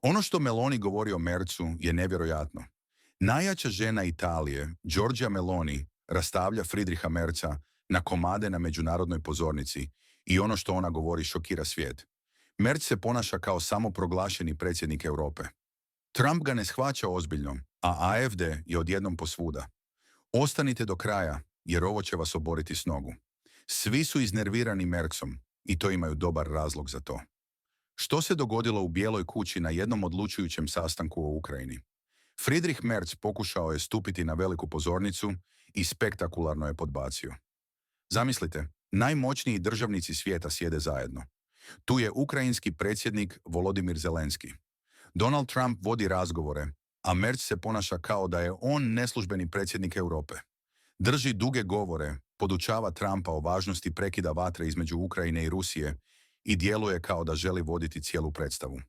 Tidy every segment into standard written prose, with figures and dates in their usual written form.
Ono što Meloni govori o Mercu je nevjerojatno. Najjača žena Italije, Giorgia Meloni, rastavlja Friedricha Merza na komade na međunarodnoj pozornici i ono što ona govori šokira svijet. Merz se ponaša kao samoproglašeni predsjednik Europe. Trump ga ne shvaća ozbiljno, a AfD je odjednom posvuda. Ostanite do kraja, jer ovo će vas oboriti s nogu. Svi su iznervirani Merzom i to imaju dobar razlog za to. Što se dogodilo u Bijeloj kući na jednom odlučujućem sastanku o Ukrajini? Friedrich Merz pokušao je stupiti na veliku pozornicu i spektakularno je podbacio. Zamislite, najmoćniji državnici svijeta sjede zajedno. Tu je ukrajinski predsjednik Volodimir Zelenski. Donald Trump vodi razgovore, a Merz se ponaša kao da je on neslužbeni predsjednik Europe. Drži duge govore, podučava Trumpa o važnosti prekida vatre između Ukrajine i Rusije i djeluje kao da želi voditi cijelu predstavu.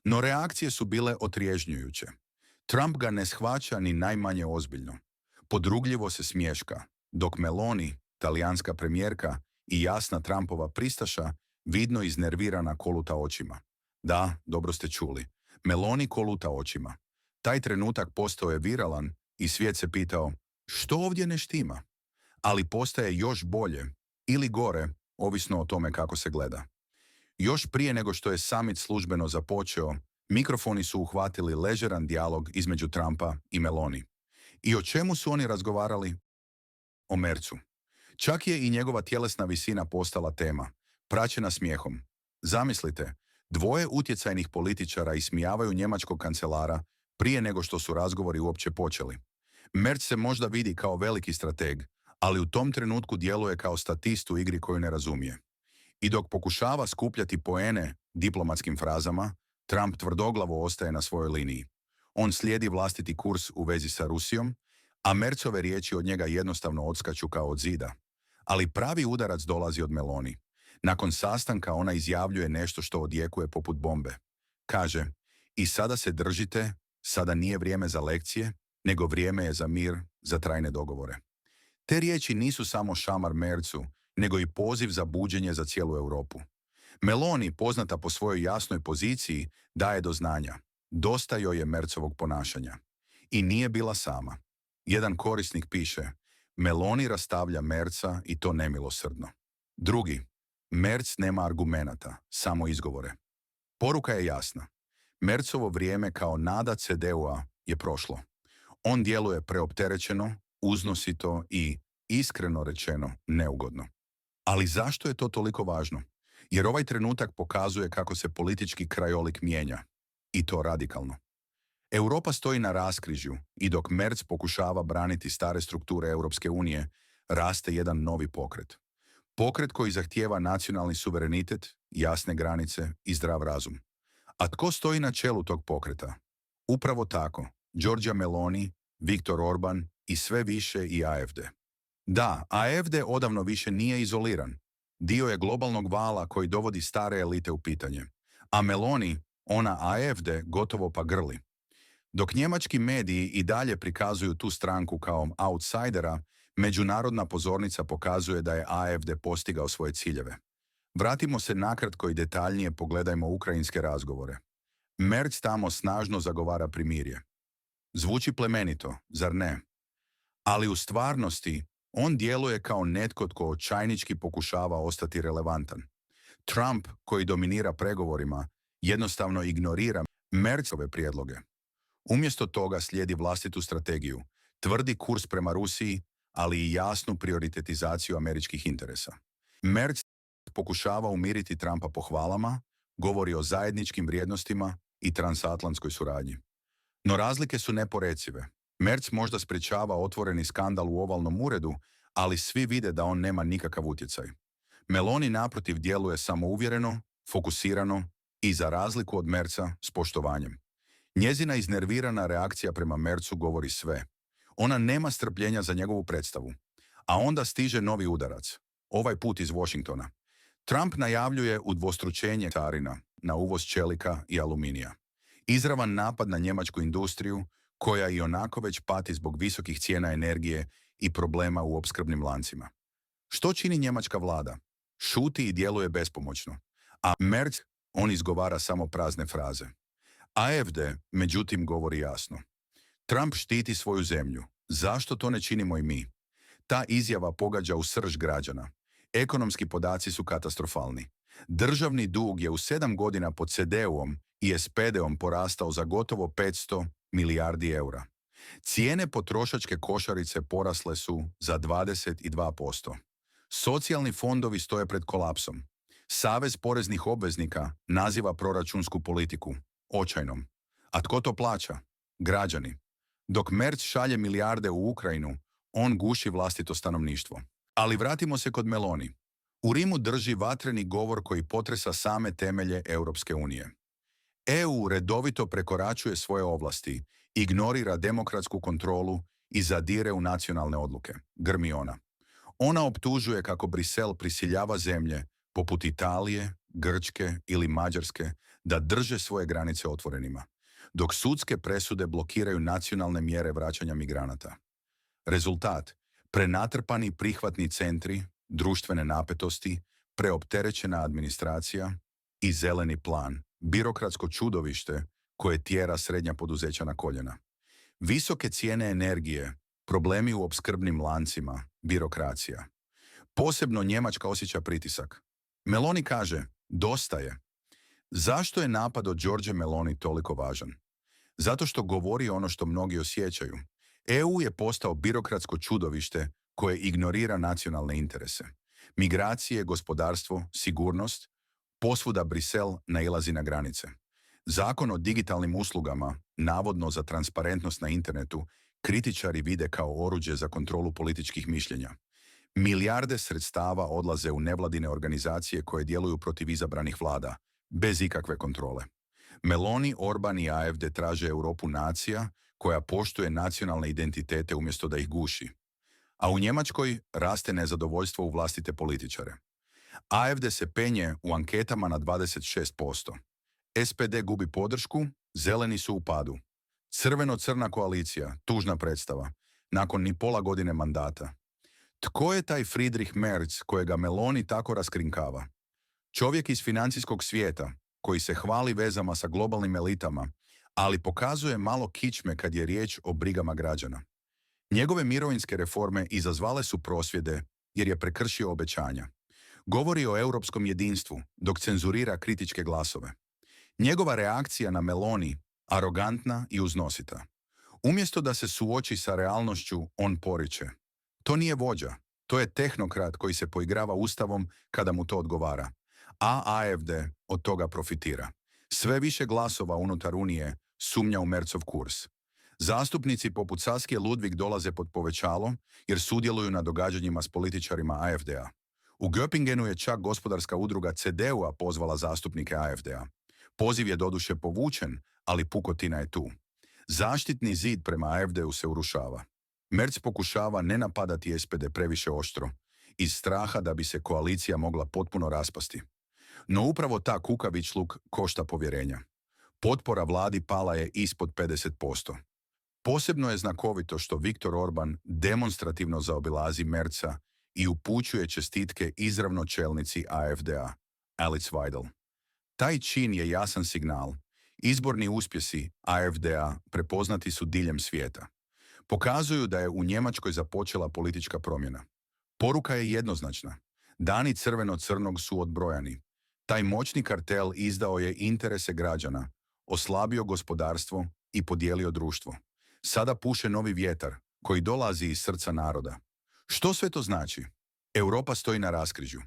No reakcije su bile otriježnjujuće. Trump ga ne shvaća ni najmanje ozbiljno. Podrugljivo se smješka, dok Meloni, talijanska premijerka i jasna Trumpova pristaša, vidno iznervirana koluta očima. Da, dobro ste čuli. Meloni koluta očima. Taj trenutak postao je viralan i svijet se pitao što ovdje ne štima. Ali postaje još bolje ili gore, ovisno o tome kako se gleda. Još prije nego što je summit službeno započeo, mikrofoni su uhvatili ležeran dijalog između Trumpa i Meloni. I o čemu su oni razgovarali? O Mercu. Čak je i njegova tjelesna visina postala tema, praćena smijehom. Zamislite, dvoje utjecajnih političara ismijavaju njemačkog kancelara prije nego što su razgovori uopće počeli. Merz se možda vidi kao veliki strateg, ali u tom trenutku djeluje kao statist u igri koju ne razumije. I dok pokušava skupljati poene diplomatskim frazama, Trump tvrdoglavo ostaje na svojoj liniji. On slijedi vlastiti kurs u vezi sa Rusijom, a Merzove riječi od njega jednostavno odskaču kao od zida. Ali pravi udarac dolazi od Meloni. Nakon sastanka ona izjavljuje nešto što odjekuje poput bombe. Kaže, i sada se držite, sada nije vrijeme za lekcije, nego vrijeme je za mir, za trajne dogovore. Te riječi nisu samo šamar Merzu, nego i poziv za buđenje za cijelu Europu. Meloni, poznata po svojoj jasnoj poziciji, daje do znanja. Dosta joj je Merzovog ponašanja. I nije bila sama. Jedan korisnik piše, Meloni rastavlja Merza i to nemilosrdno. Drugi, Merz nema argumenata, samo izgovore. Poruka je jasna. Merzovo vrijeme kao nada CDU-a je prošlo. On djeluje preopterećeno, uznosito i, iskreno rečeno, neugodno. Ali zašto je to toliko važno? Jer ovaj trenutak pokazuje kako se politički krajolik mijenja. I to radikalno. Europa stoji na raskrižju i dok Merz pokušava braniti stare strukture Europske unije, raste jedan novi pokret. Pokret koji zahtijeva nacionalni suverenitet, jasne granice i zdrav razum. A tko stoji na čelu tog pokreta? Upravo tako, Giorgia Meloni, Viktor Orban i sve više i AfD. Da, AfD odavno više nije izoliran. Dio je globalnog vala koji dovodi stare elite u pitanje. A Meloni, ona AfD, gotovo pa grli. Dok njemački mediji i dalje prikazuju tu stranku kao outsidera, međunarodna pozornica pokazuje da je AfD postigao svoje ciljeve. Vratimo se nakratko i detaljnije pogledajmo ukrajinske razgovore. Merz tamo snažno zagovara primirje. Zvuči plemenito, zar ne? Ali u stvarnosti on djeluje kao netko tko očajnički pokušava ostati relevantan. Trump, koji dominira pregovorima, jednostavno ignorira Merzove prijedloge. Umjesto toga slijedi vlastitu strategiju, tvrdi kurs prema Rusiji, ali i jasnu prioritetizaciju američkih interesa. Merz pokušava umiriti Trumpa pohvalama, govori o zajedničkim vrijednostima i transatlantskoj suradnji. No razlike su neporecive. Merz možda sprječava otvoreni skandal u ovalnom uredu, ali svi vide da on nema nikakav utjecaj. Meloni naprotiv djeluje samouvjereno, fokusirano i za razliku od Merza s poštovanjem. Njezina iznervirana reakcija prema Merzu govori sve. Ona nema strpljenja za njegovu predstavu. A onda stiže novi udarac. Ovaj put iz Washingtona. Trump najavljuje udvostručenje carina na uvoz čelika i aluminija. Izravan napad na njemačku industriju, koja i onako već pati zbog visokih cijena energije i problema u opskrbnim lancima. Što čini njemačka vlada? Šuti i djeluje bespomoćno. A Merz, on izgovara samo prazne fraze. AfD, međutim, govori jasno. Trump štiti svoju zemlju. Zašto to ne činimo i mi? Ta izjava pogađa u srž građana. Ekonomski podaci su katastrofalni. Državni dug je u 7 godina pod CD-om i SPD-om porastao za gotovo 500 milijardi eura. Cijene potrošačke košarice porasle su za 22%. Socijalni fondovi stoje pred kolapsom. Savez poreznih obveznika naziva proračunsku politiku očajnom. A tko to plaća? Građani. Dok Merz šalje milijarde u Ukrajinu, on guši vlastito stanovništvo. Ali vratimo se kod Meloni. U Rimu drži vatreni govor koji potresa same temelje Europske unije. EU redovito prekoračuje svoje ovlasti, ignorira demokratsku kontrolu i zadire u nacionalne odluke, grmi ona. Ona optužuje kako Brisel prisiljava zemlje, poput Italije, Grčke ili Mađarske, da drže svoje granice otvorenima, dok sudske presude blokiraju nacionalne mjere vraćanja migranata. Rezultat: prenatrpani prihvatni centri, društvene napetosti, preopterećena administracija i zeleni plan, birokratsko čudovište koje tjera srednja poduzeća na koljena. Visoke cijene energije, problemi u opskrbnim lancima, birokracija. Posebno Njemačka osjeća pritisak. Meloni kaže, dosta je. Zašto je napad od Giorgie Meloni toliko važan? Zato što govori ono što mnogi osjećaju. EU je postao birokratsko čudovište koje ignorira nacionalne interese. Migracije, gospodarstvo, sigurnost, posvuda Brisel nailazi na granice. Zakon o digitalnim uslugama, navodno za transparentnost na internetu, kritičari vide kao oruđe za kontrolu političkih mišljenja. Milijarde sredstava odlaze u nevladine organizacije koje djeluju protiv izabranih vlada, bez ikakve kontrole. Meloni, Orban i AfD traže Europu nacija koja poštuje nacionalne identitete umjesto da ih guši. A u Njemačkoj raste nezadovoljstvo u vlastite političare. AfD se penje u anketama na 26%. SPD gubi podršku, zeleni su u padu. Crveno-crna koalicija, tužna predstava, nakon ni pola godine mandata. Tko je taj Friedrich Merz kojega Meloni tako raskrinkava? Čovjek iz financijskog svijeta, koji se hvali vezama sa globalnim elitama, ali pokazuje malo kičme kad je riječ o brigama građana. Njegove mirovinske reforme izazvale su prosvjede jer je prekršio obećanja. Govori o europskom jedinstvu, dok cenzurira kritičke glasove. Njegova reakcija na Meloni arogantna i uznosita. Umjesto da se suoči sa realnošću, on poriče. To nije vođa, to je tehnokrat koji se poigrava ustavom kada mu to odgovara. A AfD od toga profitira. Sve više glasova unutar Unije sumnja u Merzov kurs. Zastupnici poput Saskia Ludwig dolaze pod povećalo jer sudjeluju na događanjima s političarima AfD-a. U Göppingenu je čak gospodarska udruga CDU-a pozvala zastupnike AfD-a. Poziv je doduše povučen, ali pukotina je tu. Zaštitni zid prema AfD-u se urušava. Merz pokušava ne napadati SPD previše oštro, iz straha da bi se koalicija mogla potpuno raspasti. No upravo ta kukavičluk košta povjerenja. Potpora vladi pala je ispod 50%. Posebno je znakovito što Viktor Orban demonstrativno zaobilazi Merza i upućuje čestitke izravno čelnici AfD-a, Alice Weidel. Taj čin je jasan signal. Izborni uspjesi AfD-a prepoznati su diljem svijeta. Pokazuju da je u Njemačkoj započela politička promjena. Poruka je jednoznačna. Dani crveno-crnog su odbrojani. Taj moćni kartel izdao je interese građana, oslabio gospodarstvo i podijelio društvo. Sada puše novi vjetar koji dolazi iz srca naroda. Što sve to znači? Europa stoji na raskrižju.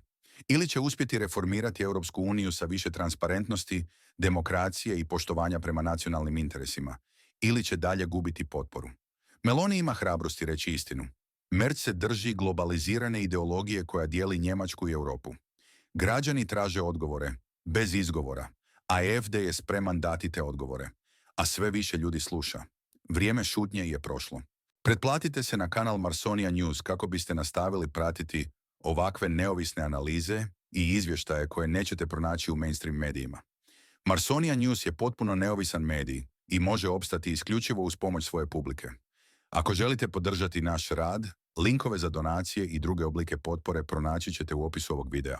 Ili će uspjeti reformirati Europsku uniju sa više transparentnosti, demokracije i poštovanja prema nacionalnim interesima, ili će dalje gubiti potporu. Meloni ima hrabrosti reći istinu. Merz se drži globalizirane ideologije koja dijeli Njemačku i Europu. Građani traže odgovore, bez izgovora, a AfD je spreman dati te odgovore. A sve više ljudi sluša. Vrijeme šutnje je prošlo. Pretplatite se na kanal Marsonia News kako biste nastavili pratiti ovakve neovisne analize i izvještaje koje nećete pronaći u mainstream medijima. Marsonia News je potpuno neovisan medij i može opstati isključivo uz pomoć svoje publike. Ako želite podržati naš rad, linkove za donacije i druge oblike potpore pronaći ćete u opisu ovog videa.